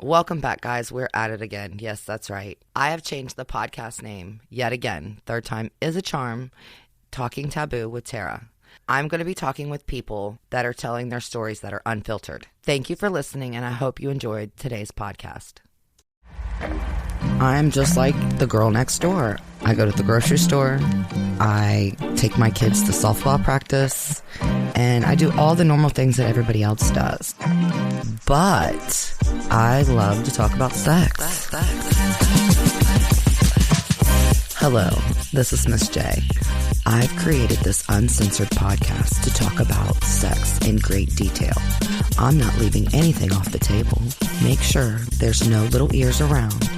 Welcome back, guys. We're at it again. Yes, that's right. I have changed the podcast name yet again. Third time is a charm. Talking Taboo with Tara. I'm going to be talking with people that are telling their stories that are unfiltered. Thank you for listening, and I hope you enjoyed today's podcast. I'm just like the girl next door. I go to the grocery store, I take my kids to softball practice, and I do all the normal things that everybody else does. But I love to talk about sex. Hello, this is Miss J. I've created this uncensored podcast to talk about sex in great detail. I'm not leaving anything off the table. Make sure there's no little ears around.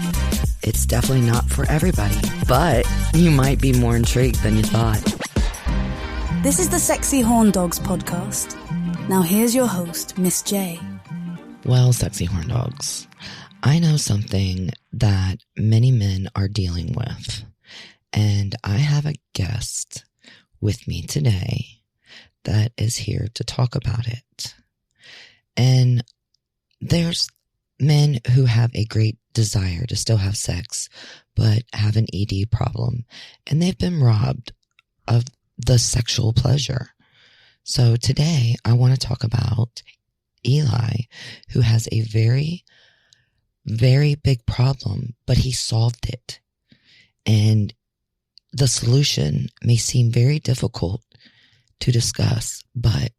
It's definitely not for everybody, but you might be more intrigued than you thought. This is the Sexy Horn Dogs podcast. Now here's your host, Miss J. Well, Sexy Horn Dogs, I know something that many men are dealing with, and I have a guest with me today that is here to talk about it. And there's men who have a great desire to still have sex, but have an ED problem, and they've been robbed of the sexual pleasure. So today I want to talk about Eli, who has a very, very big problem, but he solved it. And the solution may seem very difficult to discuss, but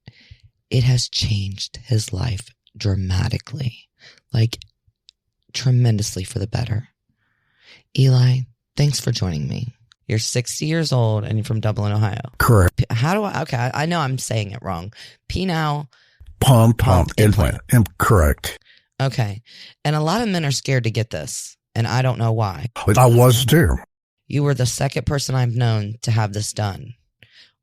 it has changed his life dramatically, like tremendously for the better. Eli, thanks for joining me. You're 60 years old and you're from Dublin, Ohio. Correct. Okay, I know I'm saying it wrong. Penile Pump implant. Correct. Okay. And a lot of men are scared to get this, and I don't know why. I was too. You were the second person I've known to have this done.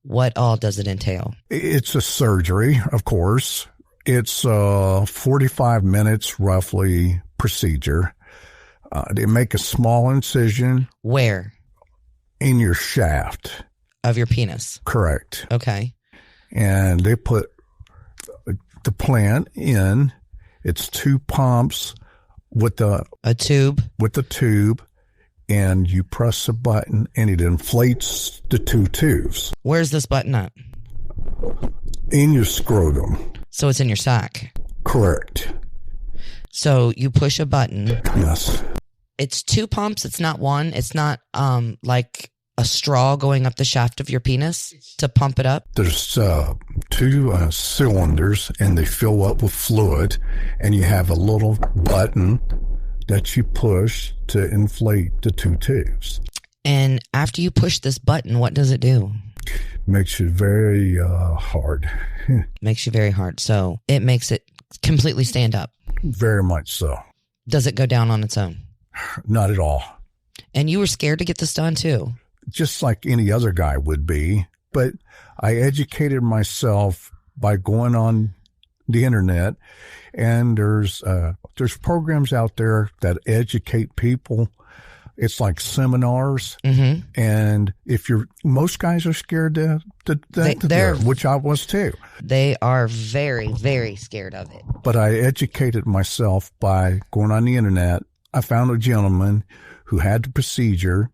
What all does it entail? It's a surgery, of course. It's a 45 minutes roughly procedure. They make a small incision. Where? In your shaft. Of your penis? Correct. Okay. And they put the plant in. It's two pumps with a tube. With the tube, and you press a button and it inflates the two tubes. Where's this button at? In your scrotum. So it's in your sack. Correct. So you push a button. Yes. It's two pumps. It's not one. It's not like a straw going up the shaft of your penis to pump it up. There's two cylinders, and they fill up with fluid, and you have a little button that you push to inflate the two tubes. And after you push this button, what does it do? Makes you very hard. Makes you very hard. So it makes it completely stand up. Very much so. Does it go down on its own? Not at all. And you were scared to get this done too? Just like any other guy would be. But I educated myself by going on the internet, and there's programs out there that educate people. It's like seminars, and most guys are scared to do it, which I was too. They are very, very scared of it. But I educated myself by going on the internet. I found a gentleman who had the procedure,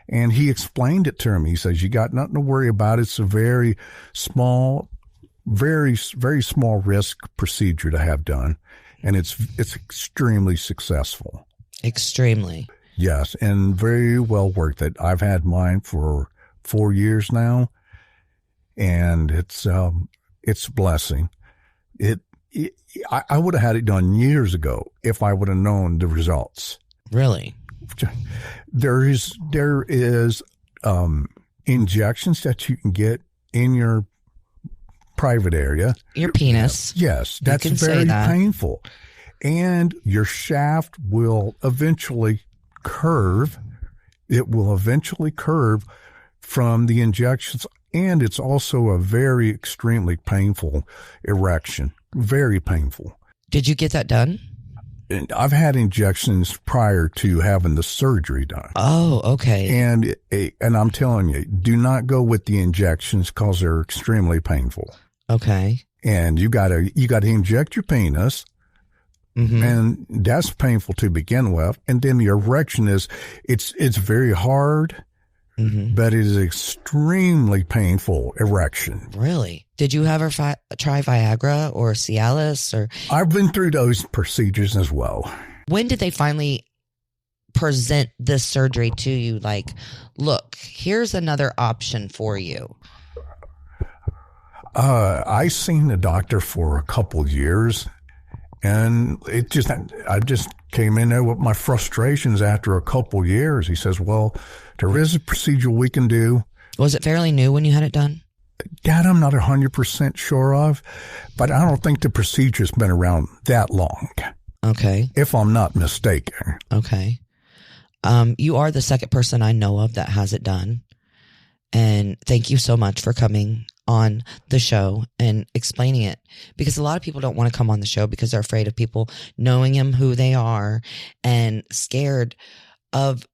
and he explained it to me. He says, "You got nothing to worry about. It's a very small, very, very small risk procedure to have done, and it's extremely successful." Extremely. Yes, and very well worth it. I've had mine for 4 years now, and it's a blessing. I would have had it done years ago if I would have known the results. Really? There is injections that you can get in your private area. Your penis. Yes, that's very painful. And your shaft will eventually curve. It will eventually curve from the injections, and it's also a very extremely painful erection. Very painful. Did you get that done? And I've had injections prior to having the surgery done. Oh, okay. And I'm telling you, do not go with the injections because they're extremely painful. Okay. And you gotta inject your penis And that's painful to begin with. And then the erection it's very hard, but it is extremely painful erection. Really? Did you ever try Viagra or Cialis? Or I've been through those procedures as well. when did they finally present this surgery to you? Like, look, here's another option for you. I seen the doctor for a couple years, and I just came in there with my frustrations after a couple years. He says, well, there is a procedure we can do. Was it fairly new when you had it done? That I'm not 100% sure of, but I don't think the procedure's been around that long. Okay. If I'm not mistaken. Okay. You are the second person I know of that has it done. And thank you so much for coming on the show and explaining it, because a lot of people don't want to come on the show because they're afraid of people knowing them, who they are, and scared of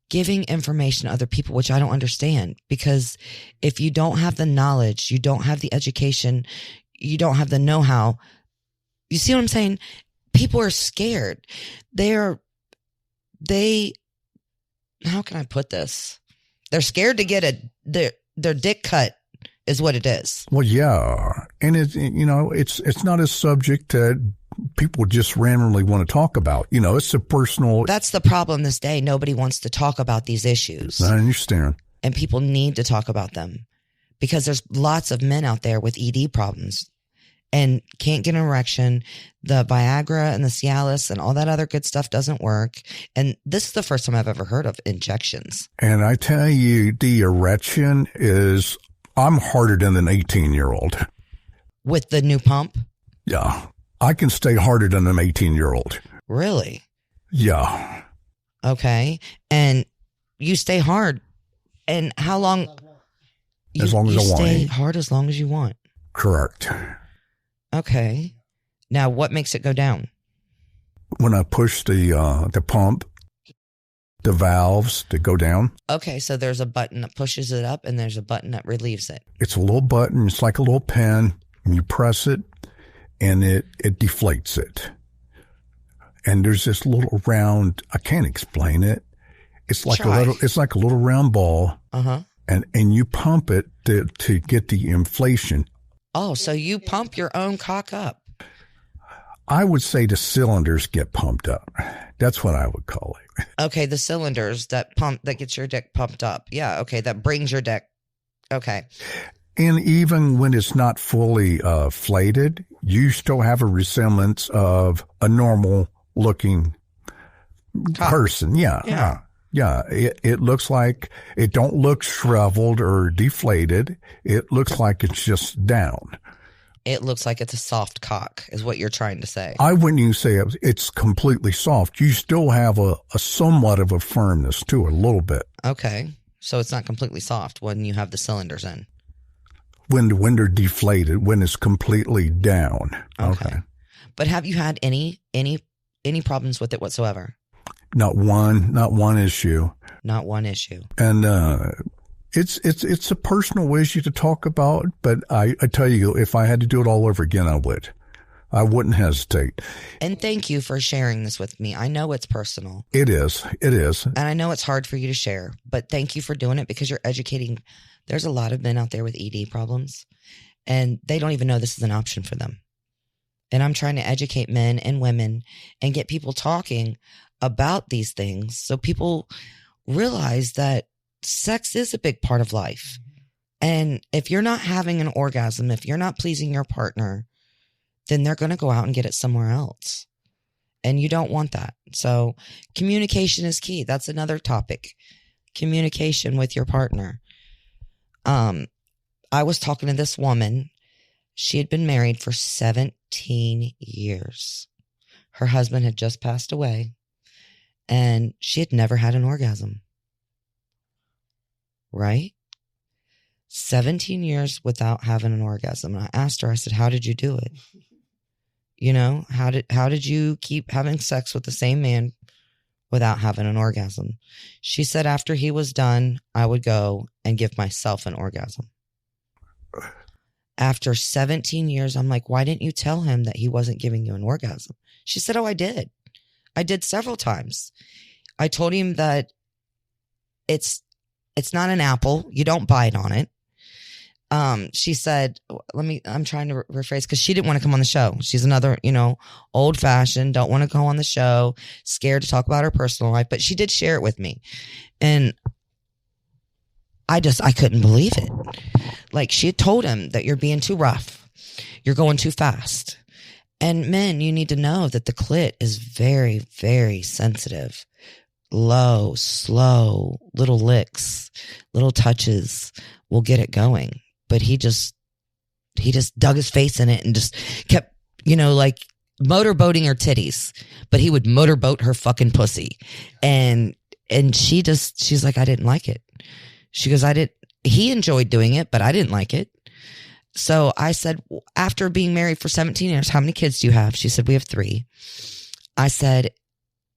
giving information to other people, which I don't understand, because if you don't have the knowledge, you don't have the education, you don't have the know-how, you see what I'm saying? People are scared. How can I put this? They're scared to get their dick cut is what it is. Well, yeah. And it's not a subject that people just randomly want to talk about. It's a personal. That's the problem this day. Nobody wants to talk about these issues. I understand. And people need to talk about them because there's lots of men out there with ED problems and can't get an erection. The Viagra and the Cialis and all that other good stuff doesn't work. And this is the first time I've ever heard of injections. And I tell you, the erection I'm harder than an 18-year-old. With the new pump? Yeah. I can stay harder than an 18-year-old. Really? Yeah. Okay. And you stay hard. And how long? As long as I want. You stay hard as long as you want. Correct. Okay. Now, what makes it go down? When I push the pump, the valves that go down. Okay, so there's a button that pushes it up and there's a button that relieves it. It's a little button. It's like a little pen. And you press it and it deflates it. And there's this little round, I can't explain it. It's like a little round ball. Uh-huh. And you pump it to get the inflation. Oh, so you pump your own cock up. I would say the cylinders get pumped up. That's what I would call it. Okay, the cylinders that gets your dick pumped up. Yeah, okay, that brings your dick. Okay. And even when it's not fully flated, you still have a resemblance of a normal looking person. Yeah. It looks like, it don't look shriveled or deflated. It looks like it's just down. It looks like it's a soft cock is what you're trying to say. I wouldn't even say it's completely soft. You still have a somewhat of a firmness to it, a little bit. Okay. So it's not completely soft when you have the cylinders in. When they're deflated, when it's completely down. Okay. But have you had any problems with it whatsoever? Not one issue. Not one issue. And it's a personal issue to talk about, but I tell you, if I had to do it all over again, I would. I wouldn't hesitate. And thank you for sharing this with me. I know it's personal. It is. And I know it's hard for you to share, but thank you for doing it because you're educating. There's a lot of men out there with ED problems and they don't even know this is an option for them. And I'm trying to educate men and women and get people talking about these things so people realize that sex is a big part of life. And if you're not having an orgasm, if you're not pleasing your partner, then they're going to go out and get it somewhere else. And you don't want that. So communication is key. That's another topic. Communication with your partner. I was talking to this woman. She had been married for 17 years. Her husband had just passed away and she had never had an orgasm. Right? 17 years without having an orgasm. And I asked her, I said, how did you do it? How did you keep having sex with the same man without having an orgasm? She said, after he was done, I would go and give myself an orgasm. after 17 years, I'm like, why didn't you tell him that he wasn't giving you an orgasm? She said, oh, I did. I did several times. I told him that it's not an apple. You don't bite on it. She said, I'm trying to rephrase because she didn't want to come on the show. She's another, old fashioned, don't want to go on the show, scared to talk about her personal life, but she did share it with me. And I couldn't believe it. Like, she had told him that you're being too rough. You're going too fast. And men, you need to know that the clit is very, very sensitive. Low, slow, little licks, little touches will get it going. But he just dug his face in it and just kept, like motorboating her titties, but he would motorboat her fucking pussy. And she's like, I didn't like it. She goes, he enjoyed doing it, but I didn't like it. So I said, after being married for 17 years, how many kids do you have? She said, we have 3. I said,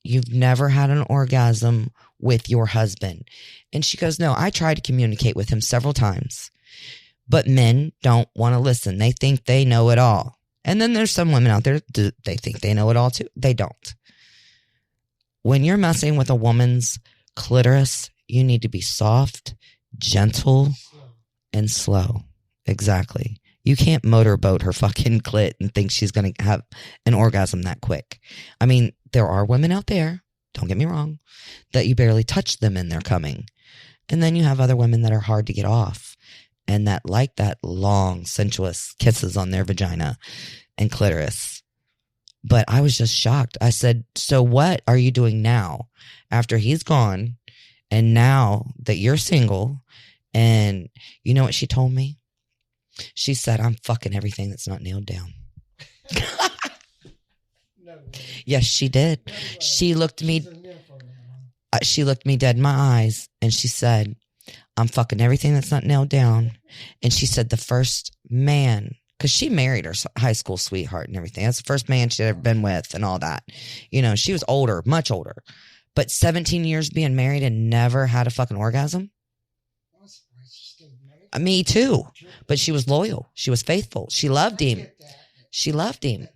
you've never had an orgasm with your husband. And she goes, no, I tried to communicate with him several times, but men don't want to listen. They think they know it all. And then there's some women out there, they think they know it all too. They don't. When you're messing with a woman's clitoris, you need to be soft, gentle, and slow. Exactly. You can't motorboat her fucking clit and think she's going to have an orgasm that quick. I mean, there are women out there, don't get me wrong, that you barely touch them and they're coming. And then you have other women that are hard to get off and that like that long, sensuous kisses on their vagina and clitoris. But I was just shocked. I said, so what are you doing now after he's gone and now that you're single? And you know what she told me? She said, I'm fucking everything that's not nailed down. Yes, she did. She looked me dead in my eyes and she said, I'm fucking everything that's not nailed down. And she said the first man, because she married her high school sweetheart and everything. That's the first man she'd ever been with and all that. She was older, much older. But 17 years being married and never had a fucking orgasm? Me too. But she was loyal. She was faithful. She loved him. She loved him.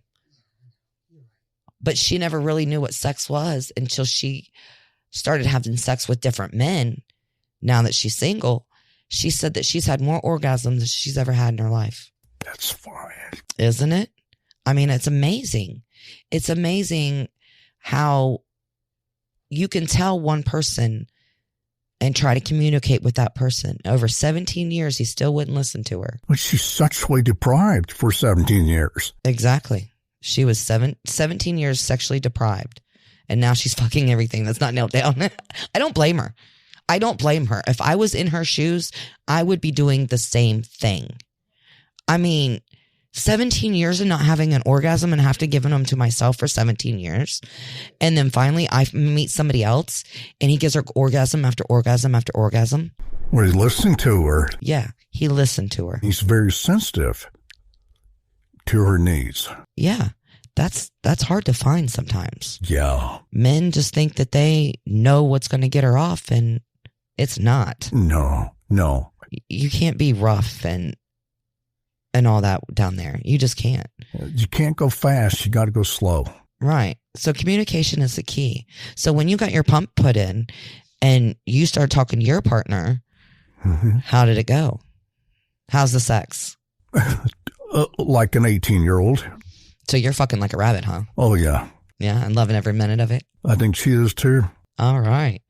But she never really knew what sex was until she started having sex with different men. Now that she's single, she said that she's had more orgasms than she's ever had in her life. That's fine. Isn't it? I mean, it's amazing. It's amazing how you can tell one person and try to communicate with that person. Over 17 years, he still wouldn't listen to her. But she's sexually deprived for 17 years. Exactly. She was 17 years sexually deprived. And now she's fucking everything that's not nailed down. I don't blame her. I don't blame her. If I was in her shoes, I would be doing the same thing. I mean, 17 years of not having an orgasm and have to give them to myself for 17 years. And then finally I meet somebody else and he gives her orgasm after orgasm after orgasm. Well, he's listening to her. Yeah, he listened to her. He's very sensitive to her needs. Yeah, that's hard to find sometimes. Yeah. Men just think that they know what's going to get her off and it's not. No. You can't be rough and all that down there. You just can't. You can't go fast. You got to go slow. Right. So communication is the key. So when you got your pump put in and you start talking to your partner, how did it go? How's the sex? Like an 18-year-old. So you're fucking like a rabbit, huh? Oh, yeah. Yeah, and loving every minute of it? I think she is too. All right.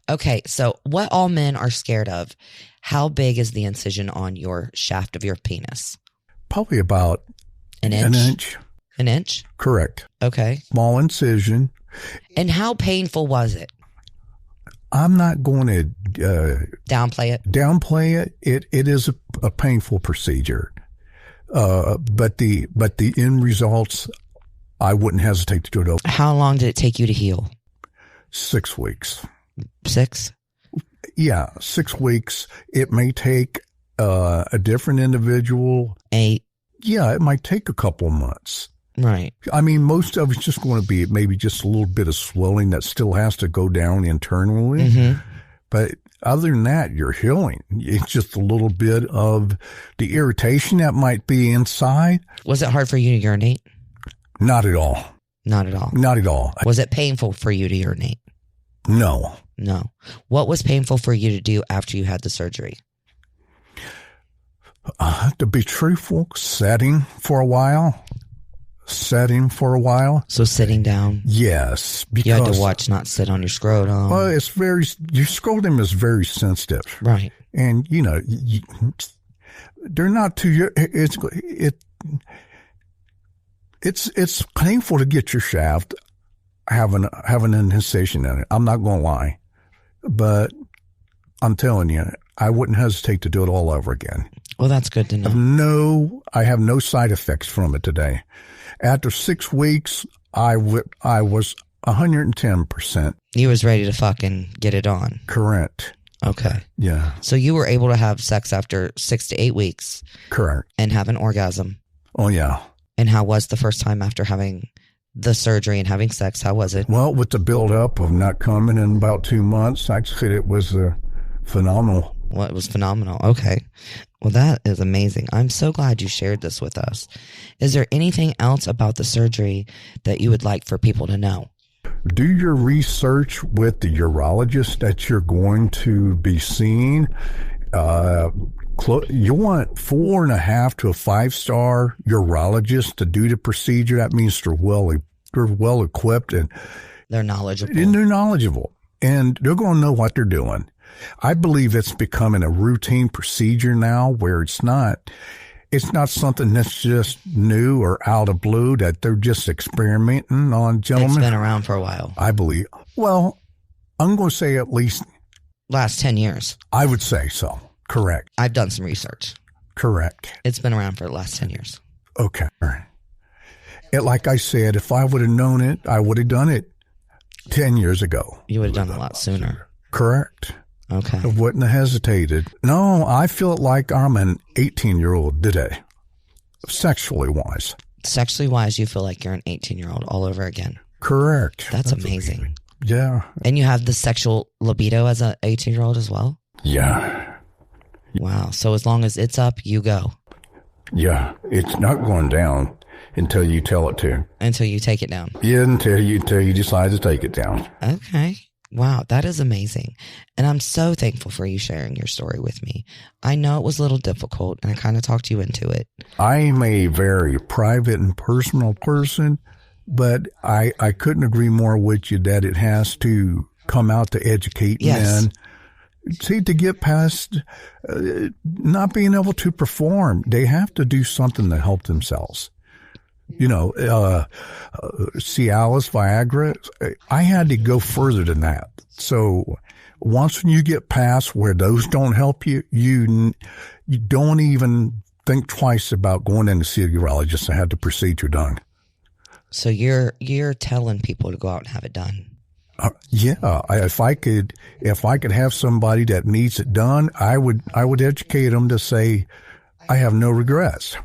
Okay, so what all men are scared of, how big is the incision on your shaft of your penis? Probably about an inch. An inch? Correct. Okay. Small incision. And how painful was it? I'm not going to downplay it. It is a painful procedure. But the end results, I wouldn't hesitate to do it over. How long did it take you to heal? 6 weeks. 6? Yeah, 6 weeks. It may take a different individual. 8. Yeah, it might take a couple of months. Right. I mean, most of it's just going to be maybe just a little bit of swelling that still has to go down internally. Mm-hmm. But other than that, you're healing. It's just a little bit of the irritation that might be inside. Was it hard for you to urinate? Not at all. Not at all. Not at all. Was it painful for you to urinate? No. No. What was painful for you to do after you had the surgery? To be truthful, setting for a while. So sitting down? Yes. Because you had to watch, not sit on your scrotum. Well, your scrotum is very sensitive. Right. And, they're not too, it's painful to get your shaft having an incision in it. I'm not going to lie. But I'm telling you, I wouldn't hesitate to do it all over again. Well, that's good to know. I have no side effects from it today. After 6 weeks, I was 110%. You was ready to fucking get it on. Correct. Okay. Yeah. So you were able to have sex after 6 to 8 weeks. Correct. And have an orgasm. Oh, yeah. And how was the first time after having the surgery and having sex? How was it? Well, with the build-up of not coming in about 2 months, actually it was phenomenal. Well, it was phenomenal. Okay. Well, that is amazing. I'm so glad you shared this with us. Is there anything else about the surgery that you would like for people to know? Do your research with the urologist that you're going to be seeing. You want 4.5 to a 5-star urologist to do the procedure. That means they're well equipped and they're knowledgeable. And they're going to know what they're doing. I believe it's becoming a routine procedure now where it's not something that's just new or out of blue that they're just experimenting on, gentlemen. It's been around for a while. I believe. Well, I'm going to say at least last 10 years. I would say so. Correct. I've done some research. Correct. It's been around for the last 10 years. Okay. Like I said, if I would have known it, I would have done it 10 years ago. You would have done it a lot sooner. Correct. Okay. I wouldn't have hesitated. No, I feel like I'm an 18-year-old today, sexually wise. Sexually wise, you feel like you're an 18-year-old all over again. Correct. That's amazing. Yeah. And you have the sexual libido as an 18-year-old as well? Yeah. Wow. So as long as it's up, you go. Yeah. It's not going down until you tell it to. Until you take it down. Yeah, until you decide to take it down. Okay. Wow, that is amazing. And I'm so thankful for you sharing your story with me. I know it was a little difficult, and I kind of talked you into it. I'm a very private and personal person, but I couldn't agree more with you that it has to come out to educate men. See, to get past not being able to perform, they have to do something to help themselves. Cialis, Viagra, I had to go further than that. So once when you get past where those don't help you, you don't even think twice about going in to see a urologist and have the procedure done. So you're telling people to go out and have it done. Yeah, if I could have somebody that needs it done, I would educate them to say, I have no regrets.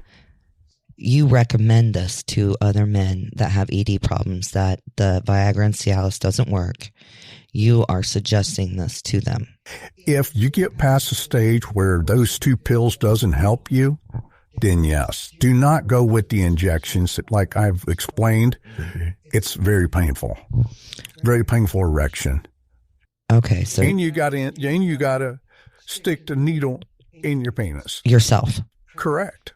You recommend this to other men that have ED problems, that the Viagra and Cialis doesn't work. You are suggesting this to them. If you get past the stage where those 2 pills doesn't help you, then yes. Do not go with the injections. Like I've explained, it's very painful. Very painful erection. Okay, so and you gotta stick the needle in your penis. Yourself. Correct.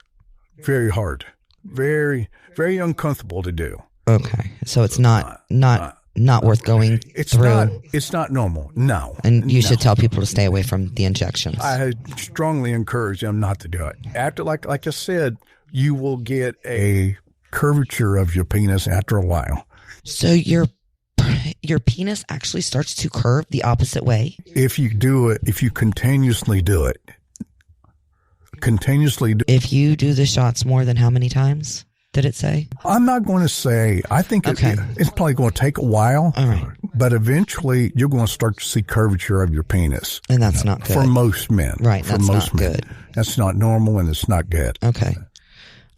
Very hard. Very, very uncomfortable to do. Okay. So it's not worth going through. It's not normal. No. And you should tell people to stay away from the injections. I strongly encourage them not to do it. After, like I said, you will get a curvature of your penis after a while. So your penis actually starts to curve the opposite way? If you continuously do it. If you do the shots more than how many times, did it say? I'm not going to say. I think it's probably going to take a while. All right. But eventually, you're going to start to see curvature of your penis. And that's not good. For most men. Right, that's not good. That's not normal and it's not good. Okay.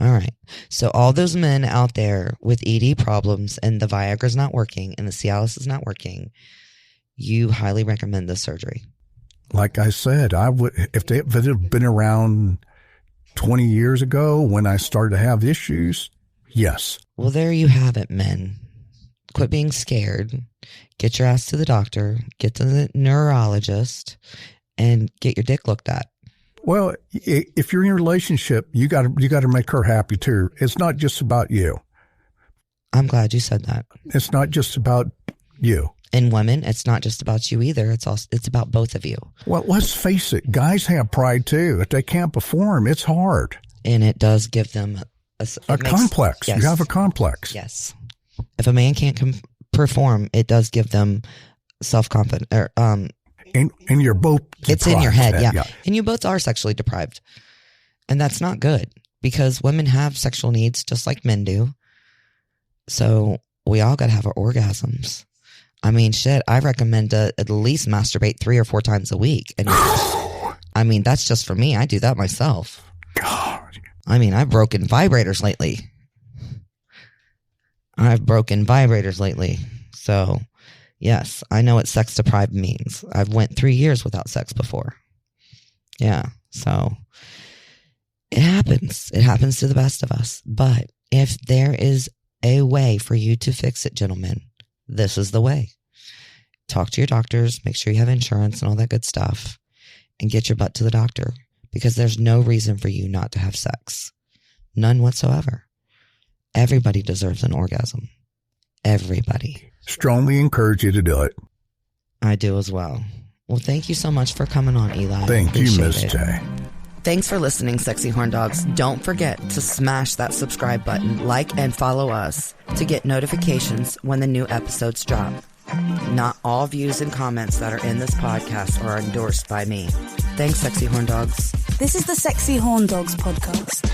All right. So all those men out there with ED problems and the Viagra's not working and the Cialis is not working, you highly recommend this surgery. like I said, I would, if it had been around 20 years ago when I started to have issues, yes. Well, there you have it, men. Quit being scared. Get your ass to the doctor. Get to the neurologist and get your dick looked at. Well, if you're in a relationship, you got to make her happy too. It's not just about you. I'm glad you said that. It's not just about you. And women, it's not just about you either. It's about both of you. Well, let's face it. Guys have pride too. If they can't perform, it's hard. And it does give them a complex. Yes. You have a complex. Yes. If a man can't perform, it does give them self-confidence. And you're both deprived. It's in your head, yeah. And you both are sexually deprived. And that's not good because women have sexual needs just like men do. So we all got to have our orgasms. I mean, shit, I recommend to at least masturbate 3 or 4 times a week. And I mean, that's just for me. I do that myself. God. I mean, I've broken vibrators lately. So, yes, I know what sex deprived means. I've went 3 years without sex before. Yeah, so it happens. It happens to the best of us. But if there is a way for you to fix it, gentlemen, this is the way. Talk to your doctors, make sure you have insurance and all that good stuff, and get your butt to the doctor because there's no reason for you not to have sex. None whatsoever. Everybody deserves an orgasm. Everybody. Strongly encourage you to do it. I do as well. Well, thank you so much for coming on, Eli. Thank you, Miss J. Thanks for listening, Sexy Horn Dogs. Don't forget to smash that subscribe button, like and follow us to get notifications when the new episodes drop. Not all views and comments that are in this podcast are endorsed by me. Thanks, Sexy Horn Dogs. This is the Sexy Horn Dogs podcast.